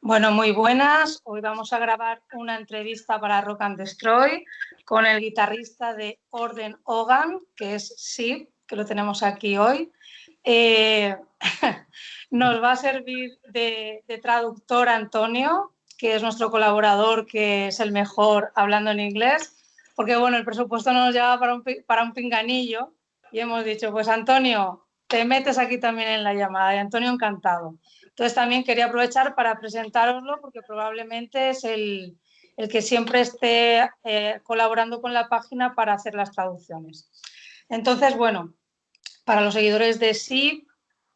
Bueno, muy buenas. Hoy vamos a grabar una entrevista para Rock and Destroy con el guitarrista de Orden Ogan, que es Seeb, que lo tenemos aquí hoy. Nos va a servir de traductor Antonio, que es nuestro colaborador, que es el mejor hablando en inglés, porque bueno, el presupuesto no nos lleva para un pinganillo y hemos dicho, pues Antonio, te metes aquí también en la llamada, y Antonio encantado. Entonces también quería aprovechar para presentároslo porque probablemente es el que siempre esté colaborando con la página para hacer las traducciones. Entonces, bueno, para los seguidores de Seeb,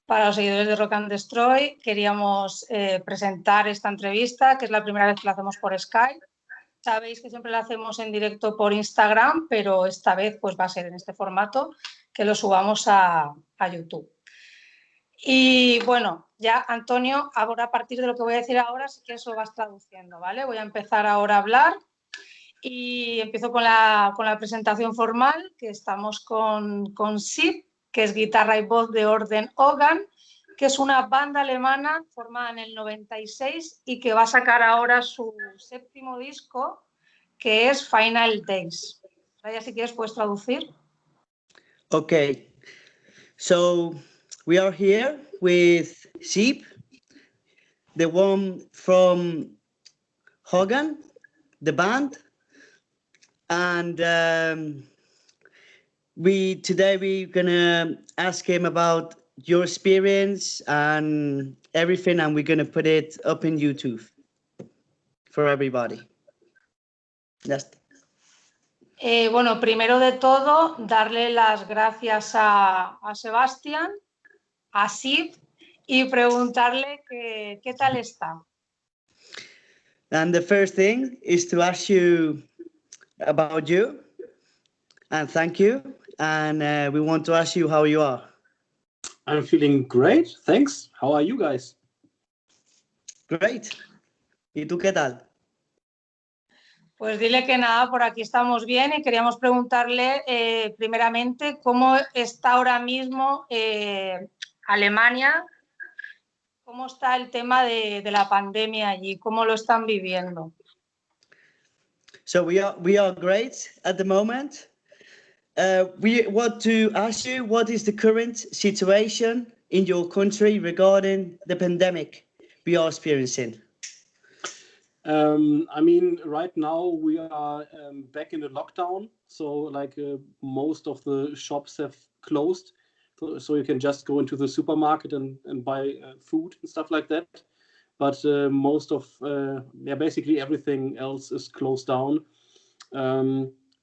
para los seguidores de Rock and Destroy, queríamos presentar esta entrevista, que es la primera vez que la hacemos por Skype. Sabéis que siempre la hacemos en directo por Instagram, pero esta vez pues, va a ser en este formato, que lo subamos a YouTube. Y bueno, ya Antonio, ahora a partir de lo que voy a decir ahora, sí que eso vas traduciendo, ¿vale? Voy a empezar ahora a hablar y empiezo con la presentación formal, que estamos con Seeb, que es guitarra y voz de Orden Ogan, que es una banda alemana formada en el 96 y que va a sacar ahora su 7º disco, que es Final Days. Raya, si quieres, puedes traducir. Okay, so we are here with Seeb, the one from Hogan, the band, and today we're gonna ask him about your experience and everything, and we're gonna put it up in YouTube for everybody. Bueno, primero de todo, darle las gracias a Sebastián, a Seeb, y preguntarle qué tal está. And the first thing is to ask you about you, and thank you. And we want to ask you how you are. I'm feeling great, thanks. How are you guys? Great. ¿Y tú qué tal? Pues dile que nada, por aquí estamos bien y queríamos preguntarle primeramente cómo está ahora mismo Alemania, cómo está el tema de la pandemia allí, cómo lo están viviendo. So we are great at the moment. We want to ask you, what is the current situation in your country regarding the pandemic we are experiencing? I mean, right now we are back in the lockdown, so like most of the shops have closed, so you can just go into the supermarket and buy food and stuff like that. But most of, basically everything else is closed down.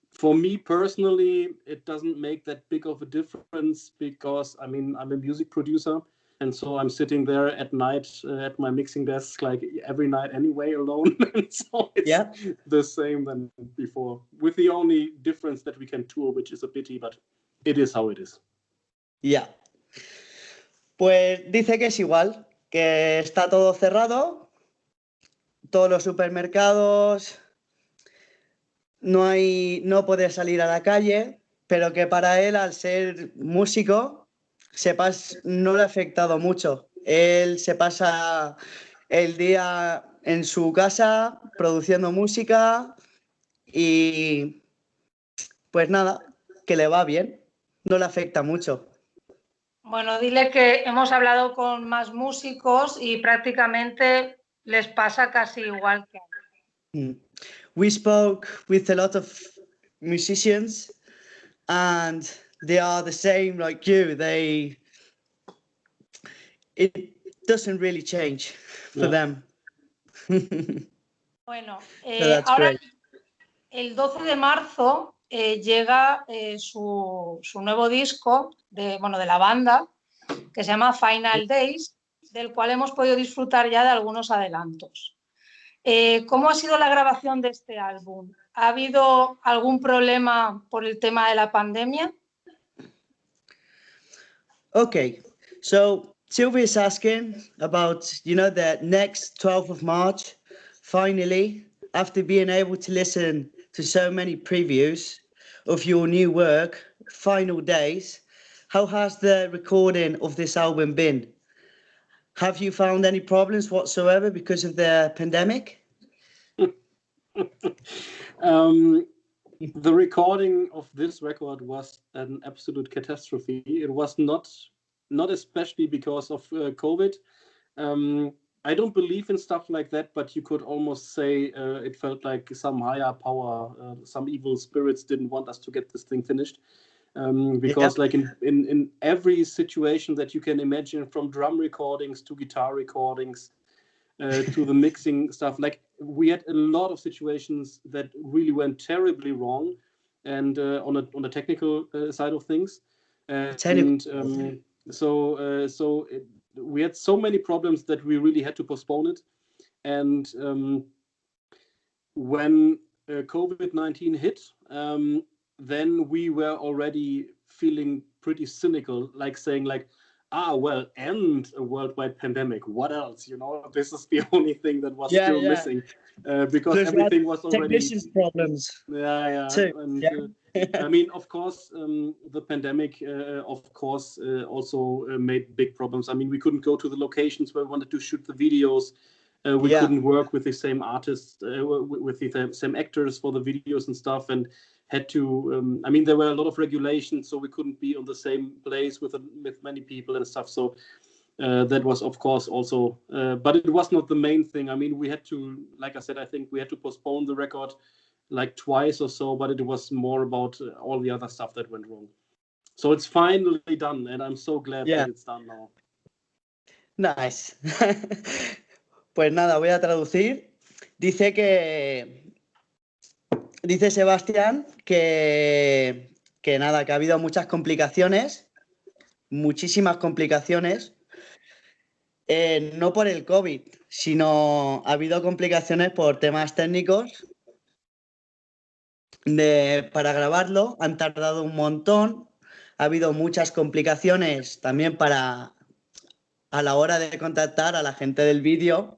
For me personally, it doesn't make that big of a difference because, I mean, I'm a music producer. And so I'm sitting there at night at my mixing desk, like every night anyway, alone. And so it's the same than before, with the only difference that we can tour, which is a pity, but it is how it is. Yeah. Pues dice que es igual, que está todo cerrado, todos los supermercados, no puede salir a la calle, pero que para él, al ser músico, no le ha afectado mucho. Él se pasa el día en su casa produciendo música y pues nada, que le va bien, no le afecta mucho. Bueno, dile que hemos hablado con más músicos y prácticamente les pasa casi igual que a él. We spoke with a lot of musicians and they are the same like you. It doesn't really change for them. Bueno, ahora el 12 de marzo llega su nuevo disco de la banda, que se llama Final Days, del cual hemos podido disfrutar ya de algunos adelantos. ¿Cómo ha sido la grabación de este álbum? ¿Ha habido algún problema por el tema de la pandemia? Okay, so Sylvia is asking about, the next 12th of March, finally, after being able to listen to so many previews of your new work, Final Days, how has the recording of this album been? Have you found any problems whatsoever because of the pandemic? The recording of this record was an absolute catastrophe. It was not especially because of COVID. I don't believe in stuff like that, but you could almost say it felt like some higher power, some evil spirits didn't want us to get this thing finished. Because like in every situation that you can imagine, from drum recordings to guitar recordings, to the mixing stuff, like we had a lot of situations that really went terribly wrong, and on a technical side of things, we had so many problems that we really had to postpone it. And when COVID-19 hit, then we were already feeling pretty cynical, like saying like, well, and a worldwide pandemic, what else? You know, this is the only thing that was still missing, because everything was already technicians problems. Too. And I mean, of course, the pandemic, of course, also made big problems. I mean, we couldn't go to the locations where we wanted to shoot the videos. We couldn't work with the same artists, with the same actors for the videos and stuff, and had to. I mean, there were a lot of regulations, so we couldn't be on the same place with many people and stuff. So that was, of course, also. But it was not the main thing. I mean, we had to, like I said, I think we had to postpone the record like twice or so. But it was more about all the other stuff that went wrong. So it's finally done, and I'm so glad that it's done now. Nice. Pues nada, voy a traducir. Dice Sebastián que nada, que ha habido muchas complicaciones, muchísimas complicaciones, no por el COVID, sino ha habido complicaciones por temas técnicos para grabarlo, han tardado un montón, ha habido muchas complicaciones también a la hora de contactar a la gente del vídeo,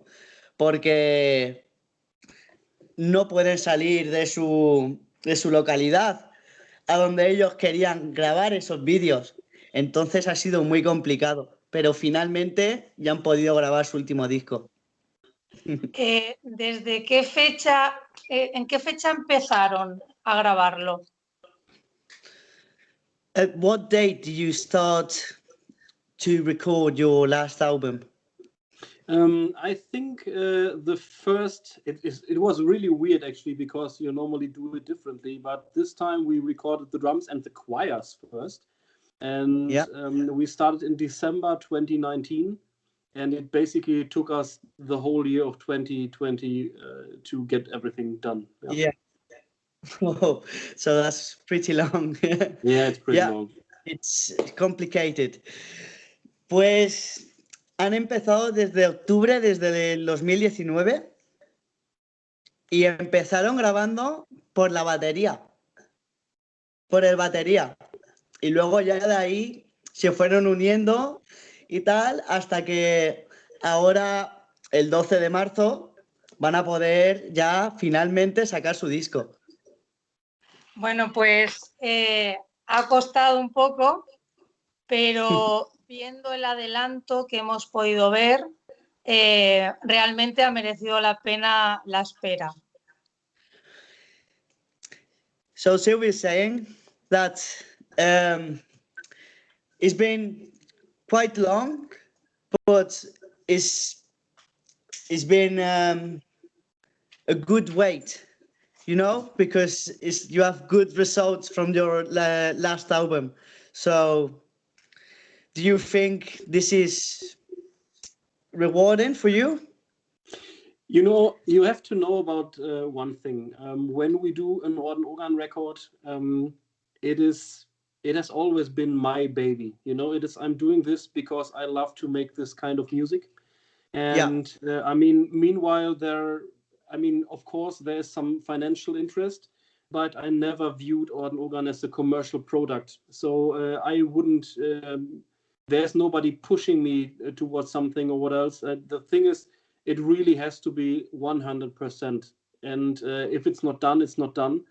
porque no pueden salir de su localidad a donde ellos querían grabar esos vídeos. Entonces ha sido muy complicado, pero finalmente ya han podido grabar su último disco. ¿Desde qué fecha, en qué fecha empezaron a grabarlo? At what date did you start to record your last album? I think the first, it was really weird actually, because you normally do it differently, but this time we recorded the drums and the choirs first, and we started in December 2019, and it basically took us the whole year of 2020 to get everything done. Whoa, so that's pretty long. Yeah, it's pretty long. It's complicated. Pues han empezado desde octubre, desde el 2019, y empezaron grabando por la batería, por el batería. Y luego ya de ahí se fueron uniendo y tal, hasta que ahora, el 12 de marzo, van a poder ya finalmente sacar su disco. Bueno, pues ha costado un poco, pero viendo el adelanto que hemos podido ver, realmente ha merecido la pena la espera. So Seeb is saying that it's been quite long, but it's been a good wait, you know, because you have good results from your last album. So do you think this is rewarding for you? You know, you have to know about one thing. When we do an Orden Ogan record, it has always been my baby. You know, I'm doing this because I love to make this kind of music. And I mean, meanwhile, of course, there's some financial interest, but I never viewed Orden Ogan as a commercial product. So I wouldn't. There's nobody pushing me towards something or what else. The thing is, it really has to be 100%. And if it's not done, it's not done.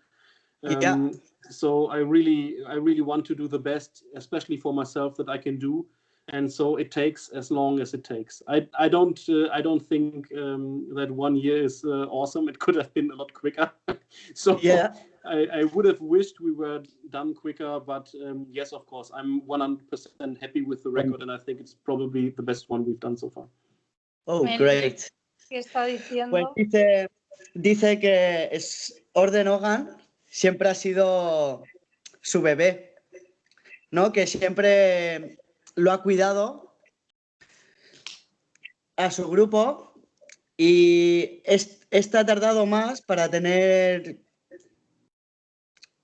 So I really want to do the best, especially for myself, that I can do. And so it takes as long as it takes. I don't think that 1 year is awesome. It could have been a lot quicker. So Yeah. I would have wished we were done quicker, but yes, of course, I'm 100% happy with the record, and I think it's probably the best one we've done so far. Oh, great. ¿Qué está Pues diciendo? dice que Orden Ogan siempre ha sido su bebé, ¿no? Que siempre lo ha cuidado a su grupo y esta ha tardado más para tener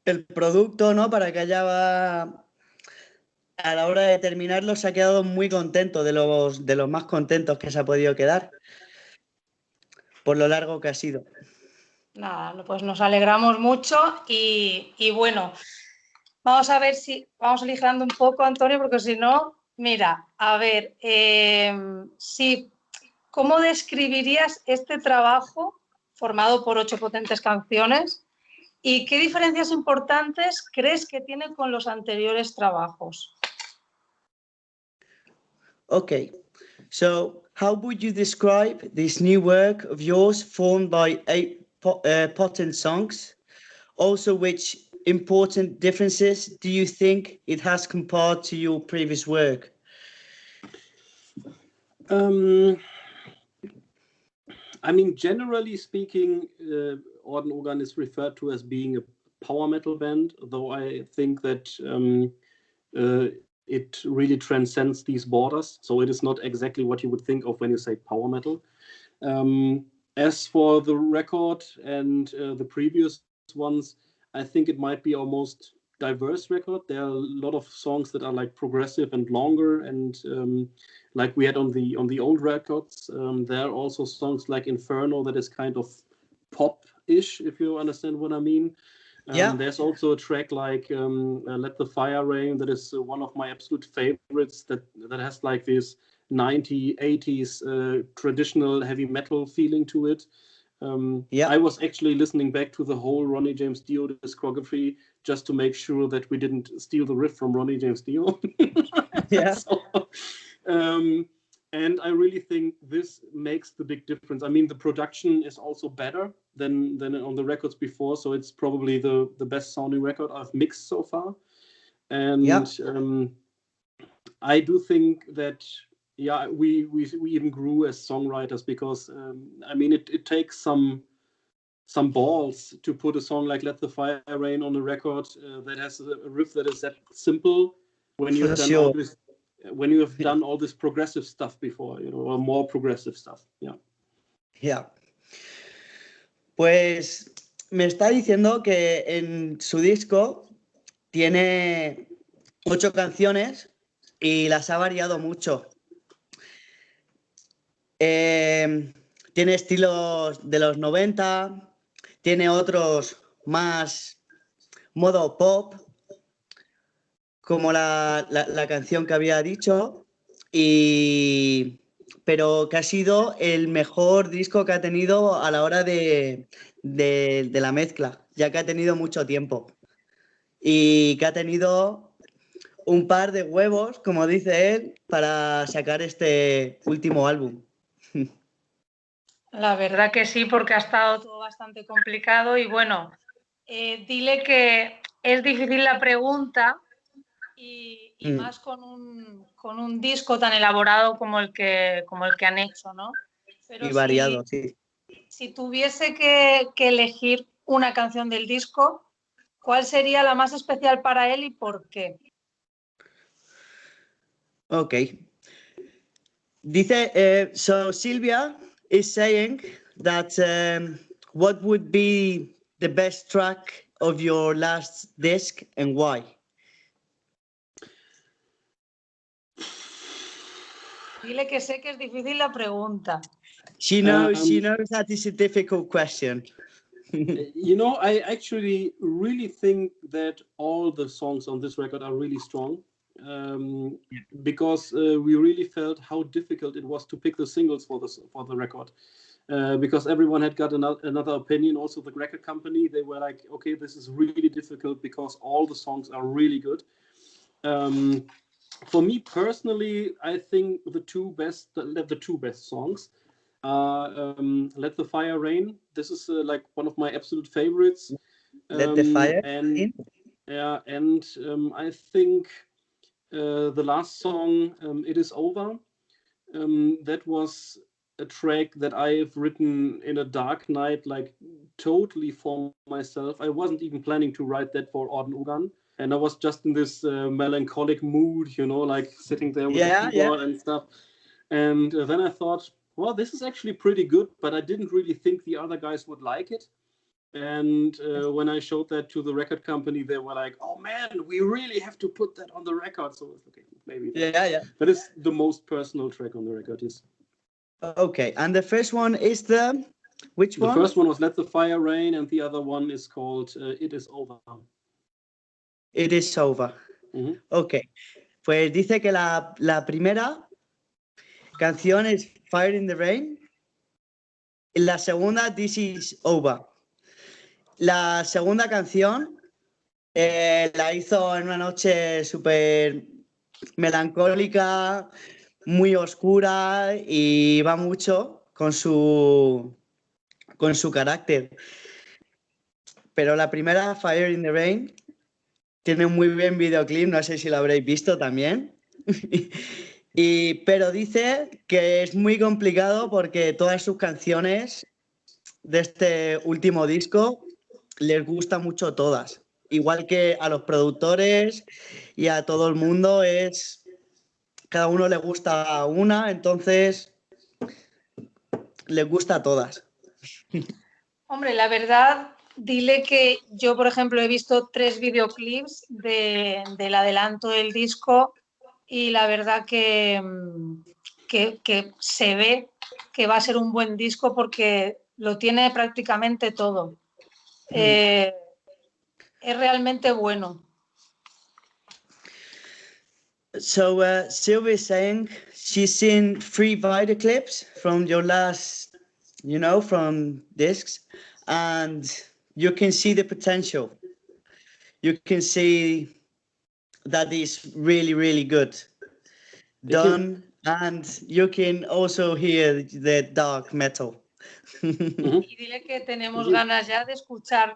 el producto, ¿no? Para que haya, a la hora de terminarlo, se ha quedado muy contento, de los más contentos que se ha podido quedar, por lo largo que ha sido. Nada, pues nos alegramos mucho y bueno, vamos a ver si vamos aligerando un poco, Antonio, porque si no, mira, a ver, sí, ¿cómo describirías este trabajo formado por 8 potentes canciones y qué diferencias importantes crees que tiene con los anteriores trabajos? Okay, so how would you describe this new work of yours formed by 8 potent songs? Also, which important differences do you think it has compared to your previous work? I mean, generally speaking, Orden Ogan is referred to as being a power metal band, though I think that it really transcends these borders. So it is not exactly what you would think of when you say power metal. As for the record and the previous ones, I think it might be our most diverse record. There are a lot of songs that are like progressive and longer, and like we had on the old records, there are also songs like Inferno that is kind of pop-ish, if you understand what I mean. Yeah. There's also a track like Let the Fire Rain that is one of my absolute favorites, that has like this 90s, 80s traditional heavy metal feeling to it. I was actually listening back to the whole Ronnie James Dio discography just to make sure that we didn't steal the riff from Ronnie James Dio. Yeah. So, and I really think this makes the big difference. I mean, the production is also better than on the records before, so it's probably the best sounding record I've mixed so far. And I do think that we even grew as songwriters, because I mean it takes some balls to put a song like Let the Fire Rain on a record that has a riff that is that simple when you've done all this, when you have done all this progressive stuff before, you know, or more progressive stuff. Yeah. Pues me está diciendo que en su disco tiene 8 canciones y las ha variado mucho. Tiene estilos de los 90, tiene otros más modo pop, como la canción que había dicho, pero que ha sido el mejor disco que ha tenido a la hora de la mezcla, ya que ha tenido mucho tiempo y que ha tenido un par de huevos, como dice él, para sacar este último álbum. La verdad que sí, porque ha estado todo bastante complicado y bueno, dile que es difícil la pregunta y más con un disco tan elaborado como el que han hecho, ¿no? Pero y variado, sí. Si tuviese que elegir una canción del disco, ¿cuál sería la más especial para él y por qué? Ok. Dice, so Silvia is saying that what would be the best track of your last disc and why? Dile que sé que es difícil la pregunta. She knows that is a difficult question. You know, I actually really think that all the songs on this record are really strong, because we really felt how difficult it was to pick the singles for the record. because everyone had got another opinion. Also, the record company, they were like, okay, this is really difficult because all the songs are really good. For me personally, I think the two best songs are "Let the Fire Rain." This is like one of my absolute favorites. Let the fire and in. yeah, and I think the last song, "It Is Over," that was a track that I've written in a dark night, like totally for myself. I wasn't even planning to write that for Orden Ogan. And I was just in this melancholic mood, you know, like sitting there with the keyboard and stuff. And then I thought, well, this is actually pretty good, but I didn't really think the other guys would like it. And when I showed that to the record company, they were like, "Oh man, we really have to put that on the record." So it's okay, maybe. That is the most personal track on the record. Yes. Okay, and the first one is which one? The first one was "Let the Fire Rain," and the other one is called "It Is Over." It is over. Ok, pues dice que la primera canción es Fire in the Rain. Y la segunda, This is Over. La segunda canción la hizo en una noche súper melancólica, muy oscura y va mucho con su carácter. Pero la primera, Fire in the Rain, tiene un muy buen videoclip, no sé si lo habréis visto también. Pero dice que es muy complicado porque todas sus canciones de este último disco les gusta mucho todas. Igual que a los productores y a todo el mundo, cada uno le gusta una, entonces les gusta a todas. Hombre, la verdad, dile que yo, por ejemplo, he visto 3 videoclips del adelanto del disco y la verdad que se ve que va a ser un buen disco porque lo tiene prácticamente todo. Es realmente bueno. So Sylvia is saying she's seen 3 video clips from your last, from discs, and you can see the potential. You can see that is really, really good done, and you can also hear the dark metal. Y dile que tenemos ganas ya de escuchar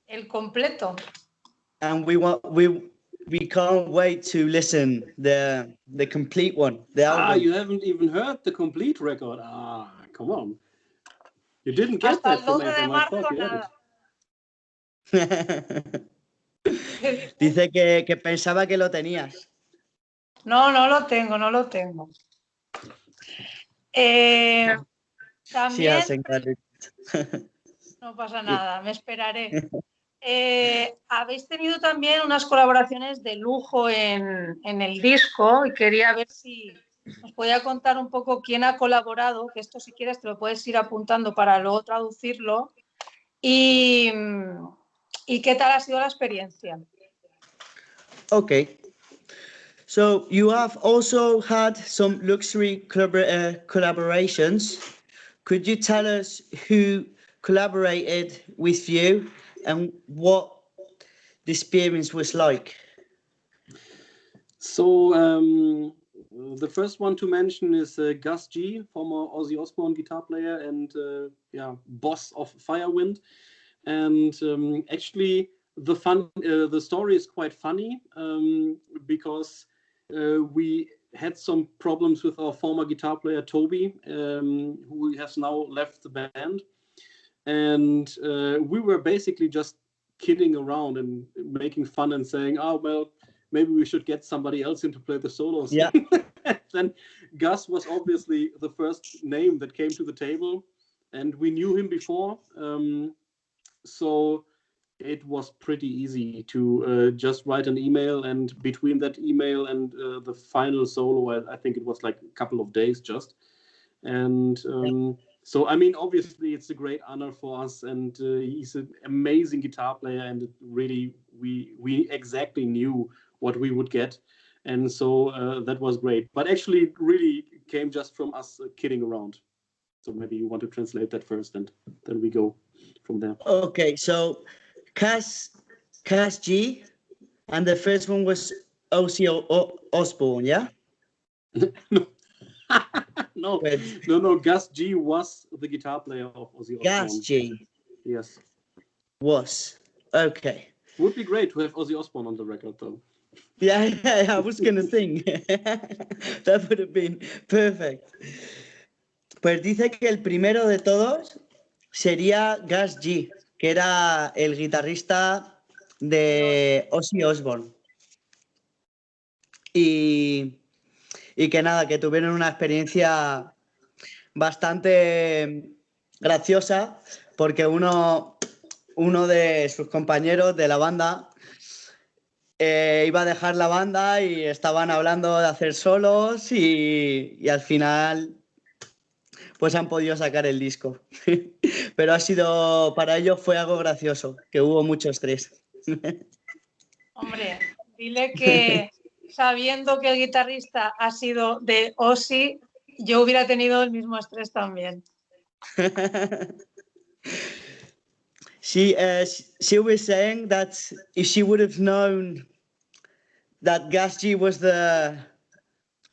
el completo. And we can't wait to listen the complete one, the album. You haven't even heard the complete record. Come on. You didn't get that from FM. I thought you had it. Dice que pensaba que lo tenías. No, no lo tengo, no lo tengo. También... No pasa nada, me esperaré. Habéis tenido también unas colaboraciones de lujo en el disco y quería ver si os podía contar un poco quién ha colaborado, que esto si quieres te lo puedes ir apuntando para luego traducirlo, y qué tal ha sido la experiencia. Okay. So you have also had some luxury collaborations. Could you tell us who collaborated with you and what the experience was like? So the first one to mention is Gus G, former Ozzy Osbourne guitar player and boss of Firewind. And actually, the story is quite funny because we had some problems with our former guitar player Toby, who has now left the band, and we were basically just kidding around and making fun and saying, "Oh well, maybe we should get somebody else in to play the solos." Yeah. Then Gus was obviously the first name that came to the table, and we knew him before, so it was pretty easy to just write an email, and between that email and the final solo, I think it was like a couple of days just. And so, I mean, obviously it's a great honor for us, and he's an amazing guitar player, and it really, we exactly knew what we would get. And so that was great. But actually it really came just from us kidding around. So maybe you want to translate that first, and then we go from there. Okay, so Cass G, and the first one was Ozzy Osbourne, yeah? No, With no. Gus G was the guitar player of Ozzy Gas Osbourne. G Yes. was. Okay. Would be great to have Ozzy Osbourne on the record, though. Yeah, I was going to think. That would have been perfect. Pues dice que el primero de todos sería Gas G, que era el guitarrista de Ozzy Osbourne. Y que nada, que tuvieron una experiencia bastante graciosa, porque uno de sus compañeros de la banda iba a dejar la banda y estaban hablando de hacer solos y al final pues han podido sacar el disco. Pero para ellos fue algo gracioso, que hubo mucho estrés. Hombre, dile que sabiendo que el guitarrista ha sido de Ozzy, yo hubiera tenido el mismo estrés también. She was saying that if she would have known that Gas G was the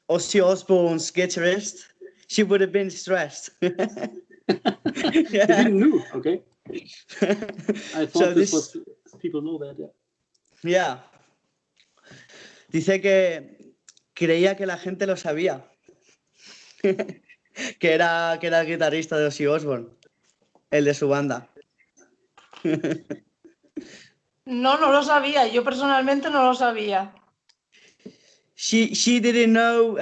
Ozzy Osbourne's guitarist, she would have been stressed. You didn't know, okay? I thought people know that, yeah. Yeah. Dice que creía que la gente lo sabía. que era el guitarrista de Ozzy Osbourne, el de su banda. No lo sabía. Yo personalmente no lo sabía. She didn't know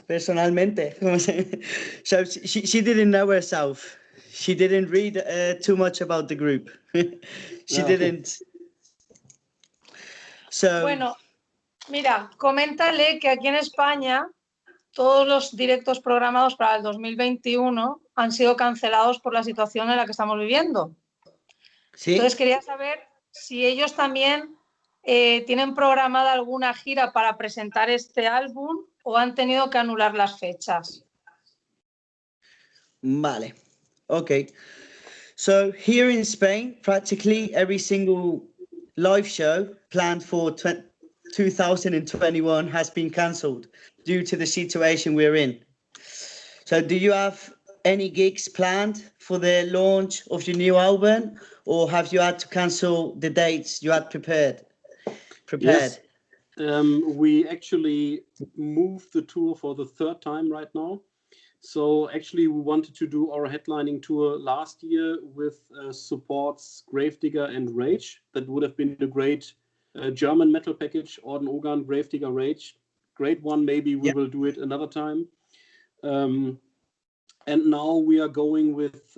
personalmente. So she didn't know herself. She didn't read too much about the group. She didn't. So, bueno, mira, coméntale que aquí en España todos los directos programados para el 2021 han sido cancelados por la situación en la que estamos viviendo. ¿sí? Entonces quería saber si ellos también tienen programada alguna gira para presentar este álbum o han tenido que anular las fechas. Vale, okay. So here in Spain, practically every single live show planned for 2021 has been cancelled due to the situation we're in. So do you have any gigs planned for the launch of your new album, or have you had to cancel the dates you had prepared? Yes, we actually moved the tour for the third time right now. So actually we wanted to do our headlining tour last year with supports Gravedigger and Rage. That would have been a great German metal package, Orden Ogan, Gravedigger, Rage. Great one, maybe we will do it another time. And now we are going with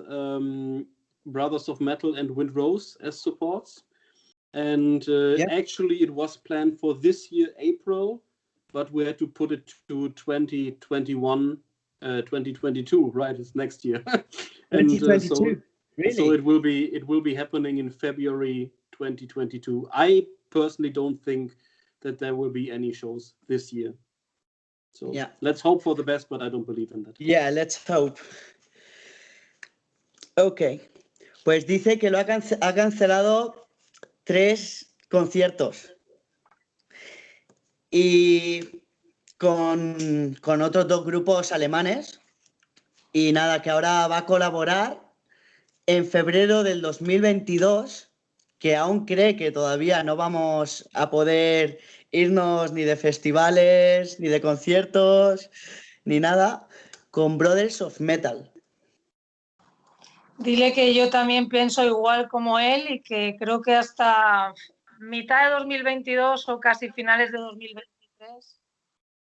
Brothers of Metal and Windrose as supports. And actually it was planned for this year, April, but we had to put it to 2022, right? It's next year. And 2022, really? So it will be happening in February 2022. I personally don't think that there will be any shows this year. So let's hope for the best, but I don't believe in that. Yeah, let's hope. Okay, pues dice que ha cancelado 3 conciertos y con otros 2 grupos alemanes, y nada, que ahora va a colaborar en febrero del 2022, que aún cree que todavía no vamos a poder irnos ni de festivales, ni de conciertos, ni nada, con Brothers of Metal. Dile que yo también pienso igual como él y que creo que hasta mitad de 2022 o casi finales de 2023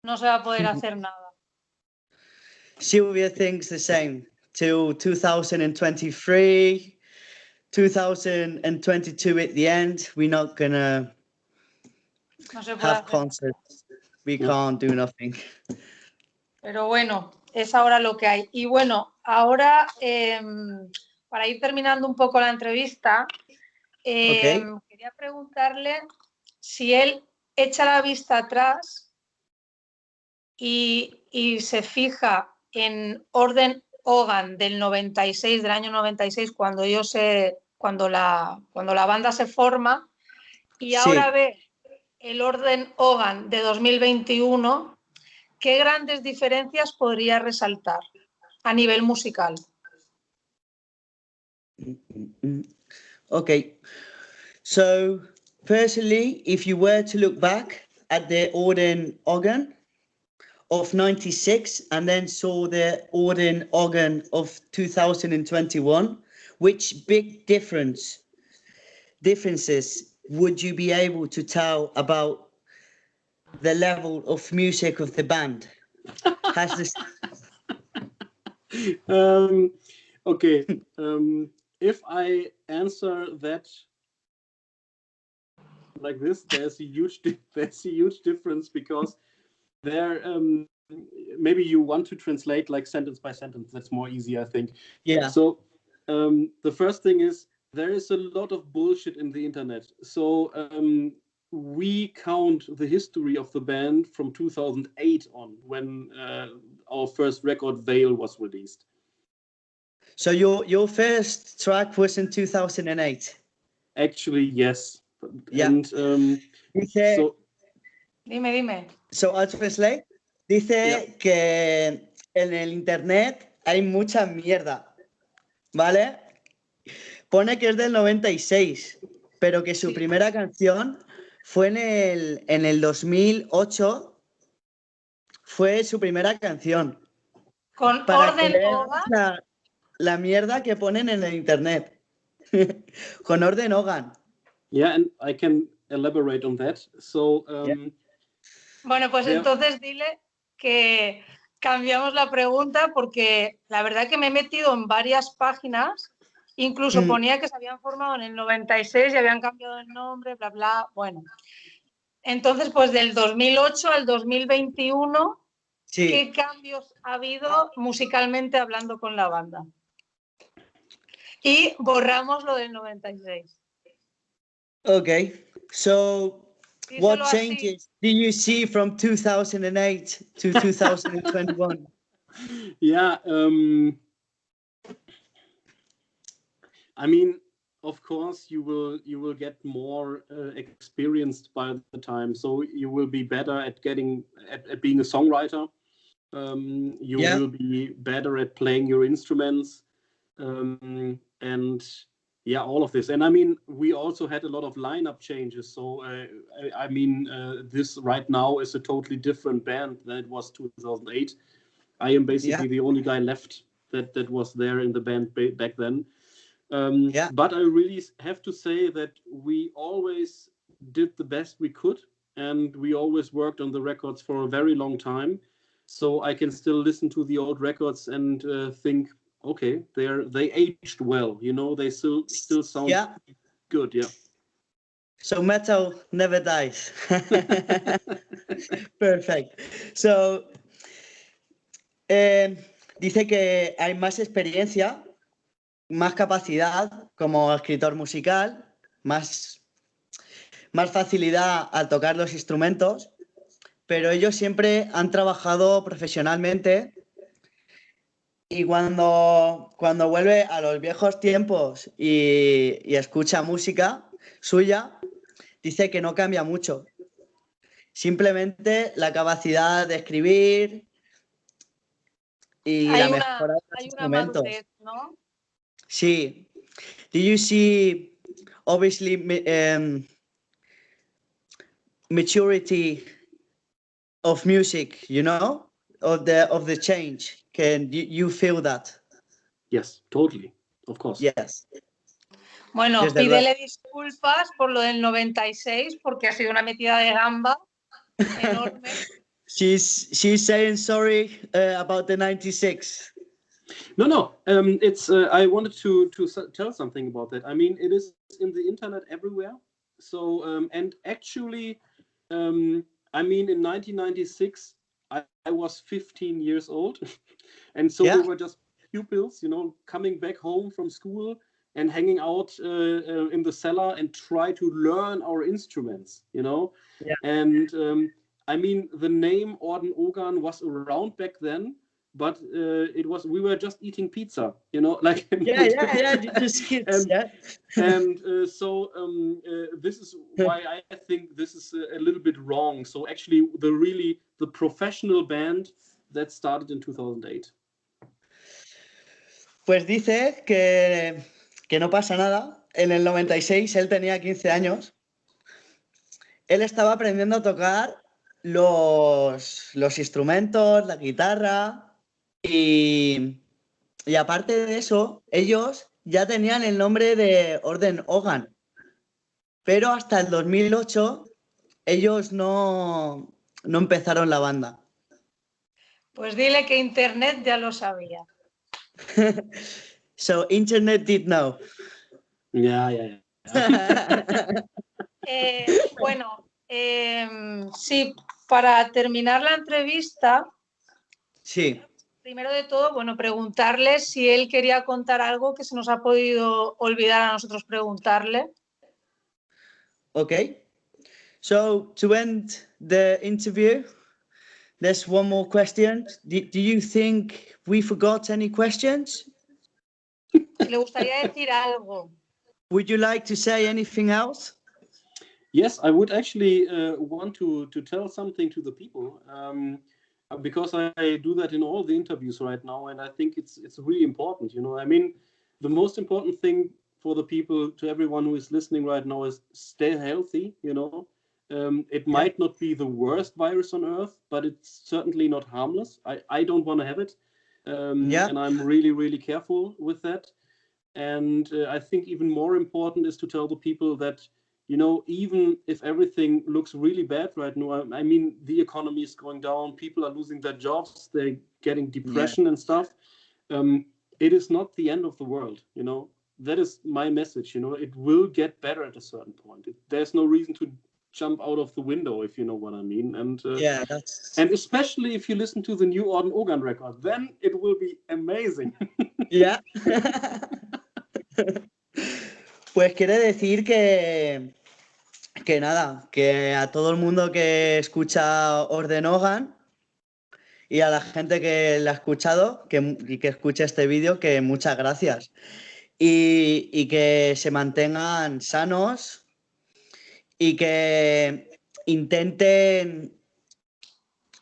no se va a poder hacer nada. Sylvia thinks the same. Till 2023, 2022 at the end, we're not gonna have concerts. We can't do nothing. Pero bueno, es ahora lo que hay. Y bueno, ahora para ir terminando un poco la entrevista, quería preguntarle si él echa la vista atrás y se fija en Orden Ogan del 96, del año 96, cuando la banda se forma, y Sí. ahora ve el Orden Ogan de 2021, ¿qué grandes diferencias podría resaltar a nivel musical? Okay. So, personally, if you were to look back at the Orden Ogan of 96 and then saw the Orden Ogan of 2021, which big differences would you be able to tell about the level of music of the band? Has this Okay. If I answer that like this, there's a huge difference, because there maybe you want to translate like sentence by sentence. That's more easy, I think. Yeah. So the first thing is, there is a lot of bullshit in the internet. So we count the history of the band from 2008 on, when our first record, Veil, was released. So your first track was in 2008. Actually, yes. Yeah. And Dice, so Dime. so I'll translate. Dice Yeah. que en el internet hay mucha mierda, ¿vale? Pone que es del 96, pero que su Sí. primera canción fue en el 2008. Fue su primera canción. Con Para que Orden veas Ogan, la mierda que ponen en el internet. Con Orden Ogan. Yeah, and I can elaborate on that. So bueno, pues there- entonces dile que cambiamos la pregunta, porque la verdad que me he metido en varias páginas, incluso ponía que se habían formado en el 96 y habían cambiado el nombre, bla, bla, bueno. Entonces, pues del 2008 al 2021, Sí. ¿qué cambios ha habido musicalmente hablando con la banda? Y borramos lo del 96. Okay. So, what Díselo changes do you see from 2008 to 2021? yeah, I mean, of course, you will get more experienced by the time. So you will be better at being a songwriter. You Yeah. will be better at playing your instruments, and yeah, all of this. And I mean, we also had a lot of lineup changes. So I mean, this right now is a totally different band than it was 2008. I am basically the only guy left that was there in the band back then. But I really have to say that we always did the best we could, and we always worked on the records for a very long time. So I can still listen to the old records and think, okay, they aged well. You know, they still sound good. Yeah. So metal never dies. Perfect. So, dice que hay más experiencia, más capacidad como escritor musical, más facilidad al tocar los instrumentos, pero ellos siempre han trabajado profesionalmente, y cuando vuelve a los viejos tiempos y escucha música suya, dice que no cambia mucho. Simplemente la capacidad de escribir y la mejora de los instrumentos. Madurez, ¿no? Sí. Do you see, obviously, maturity of music, you know, of the change? Can you feel that? Yes, totally. Of course. Yes. Bueno, Desde pídele luego. disculpas por lo del 96, porque ha sido una metida de gamba enorme. She's saying sorry about the 96. No. It's I wanted to tell something about that. I mean, it is in the internet everywhere. So and actually, I mean, in 1996, I was 15 years old, and so we were just pupils, you know, coming back home from school and hanging out in the cellar and try to learn our instruments, you know. Yeah. And I mean, the name Orden Ogan was around back then, but we were just eating pizza, you know, like yeah, just kids, and so this is why I think this is a little bit wrong. So actually, the professional band that started in 2008. Pues dice que no pasa nada. En el 96 él tenía 15 años. Él estaba aprendiendo a tocar los instrumentos, la guitarra y aparte de eso, ellos ya tenían el nombre de Orden Ogan. Pero hasta el 2008 ellos no empezaron la banda. Pues dile que Internet ya lo sabía. So Internet did know. Yeah. Bueno, sí, para terminar la entrevista, Sí. primero de todo, bueno, preguntarle si él quería contar algo que se nos ha podido olvidar a nosotros preguntarle. Okay. So to end the interview, there's one more question. Do you think we forgot any questions? Si le gustaría decir algo. Would you like to say anything else? Yes, I would actually want to tell something to the people, because I do that in all the interviews right now, and I think it's really important. You know, I mean, the most important thing for the people, to everyone who is listening right now, is stay healthy. You know, it might not be the worst virus on earth, but it's certainly not harmless. I don't want to have it, and I'm really careful with that. And I think even more important is to tell the people that, you know, even if everything looks really bad right now, I mean, the economy is going down, people are losing their jobs, they're getting depression and stuff. It is not the end of the world, you know. That is my message, you know. It will get better at a certain point. There's no reason to jump out of the window, if you know what I mean. And and especially if you listen to the new Orden Ogan record, then it will be amazing. Yeah. Pues quiere decir que nada, que a todo el mundo que escucha Orden Ogan y a la gente que la ha escuchado y que escucha este vídeo, que muchas gracias. Y que se mantengan sanos y que intenten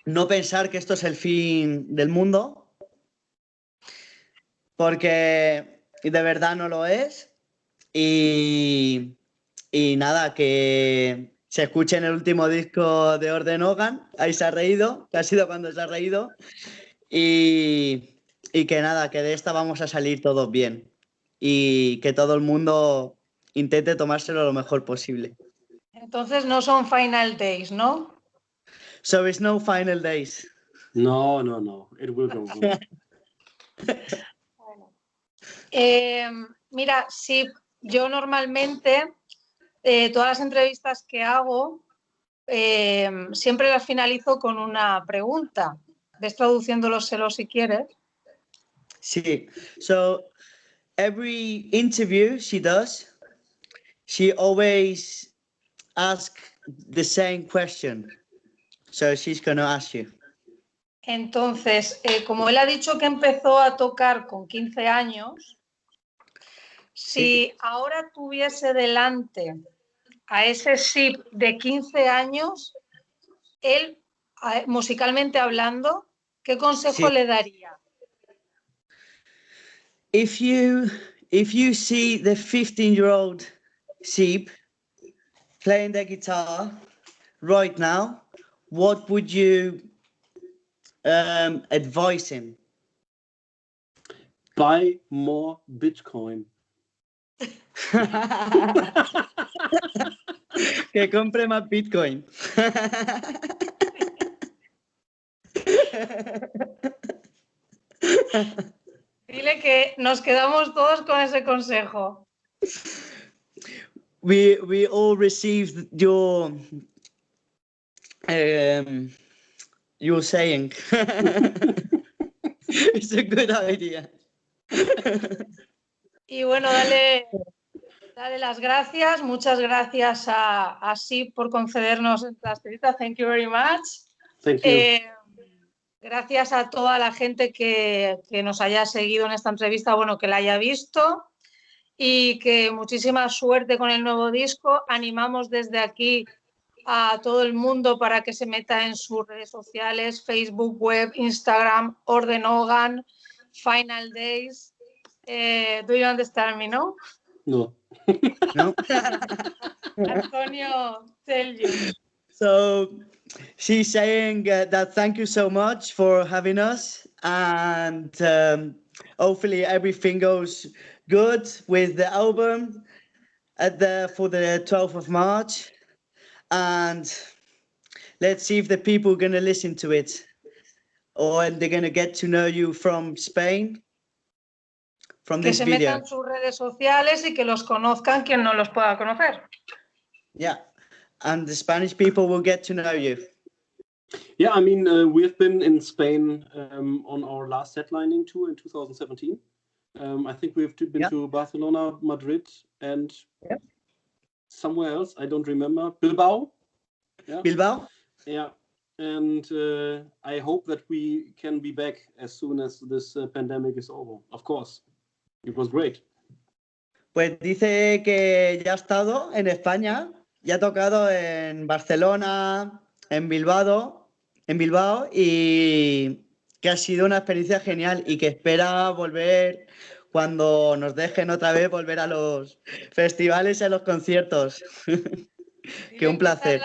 no pensar que esto es el fin del mundo, porque de verdad no lo es. Y nada, que se escuche en el último disco de Orden Ogan. Ahí se ha reído, que ha sido cuando se ha reído. Y que nada, que de esta vamos a salir todos bien. Y que todo el mundo intente tomárselo lo mejor posible. Entonces no son final days, ¿no? So it's no final days. No. It will go on. Mira, sí, yo normalmente todas las entrevistas que hago siempre las finalizo con una pregunta. ¿Ves traduciéndoloselo si quieres? Sí. So every interview she does, she always asks the same question. So she's going to ask you. Entonces, como él ha dicho que empezó a tocar con 15 años, si ahora tuviese delante a ese Seeb de 15 años, él, musicalmente hablando, ¿qué consejo le daría? If you see the 15-year-old Seeb playing the guitar right now, what would you advise him? Buy more Bitcoin. Que compre más Bitcoin. Dile que nos quedamos todos con ese consejo. We all received your saying. It's a good idea. Y bueno, dale las gracias. Muchas gracias a Seeb por concedernos esta entrevista. Thank you very much. Thank you. Gracias a toda la gente que nos haya seguido en esta entrevista, bueno, que la haya visto, y que muchísima suerte con el nuevo disco. Animamos desde aquí a todo el mundo para que se meta en sus redes sociales, Facebook, web, Instagram, Orden Ogan, Final Days. Do you understand me, no? No. No? Antonio, tell you. So she's saying that thank you so much for having us, and hopefully everything goes good with the album for the 12th of March, and let's see if the people are going to listen to it, or they're going to get to know you from Spain, from Que this se video. metan en sus redes sociales y que los conozcan quien no los pueda conocer. Yeah, and the Spanish people will get to know you. Yeah, I mean, we have been in Spain on our last headlining tour in 2017. I think we've been to Barcelona, Madrid, and somewhere else. I don't remember. Bilbao. Yeah. Bilbao? Yeah. And I hope that we can be back as soon as this pandemic is over. Of course. It was great. Pues dice que ya ha estado en España, ya ha tocado en Barcelona, en Bilbao y que ha sido una experiencia genial y que espera volver cuando nos dejen otra vez volver a los festivales y a los conciertos. Que un placer.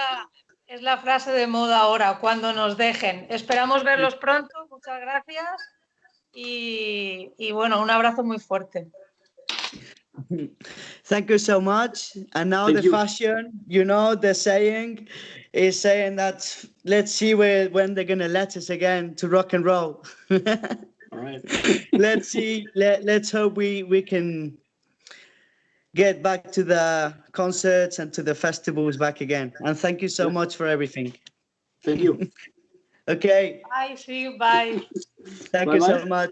Es la frase de moda ahora, cuando nos dejen. Esperamos verlos pronto, muchas gracias y bueno, un abrazo muy fuerte. Thank you so much. And now the fashion, you know, the saying is saying that let's see when they're going to let us again to rock and roll. All right. Let's see. Let's hope we can get back to the concerts and to the festivals back again. And thank you so much for everything. Thank you. Okay. Bye, see you, bye. Thank you so much.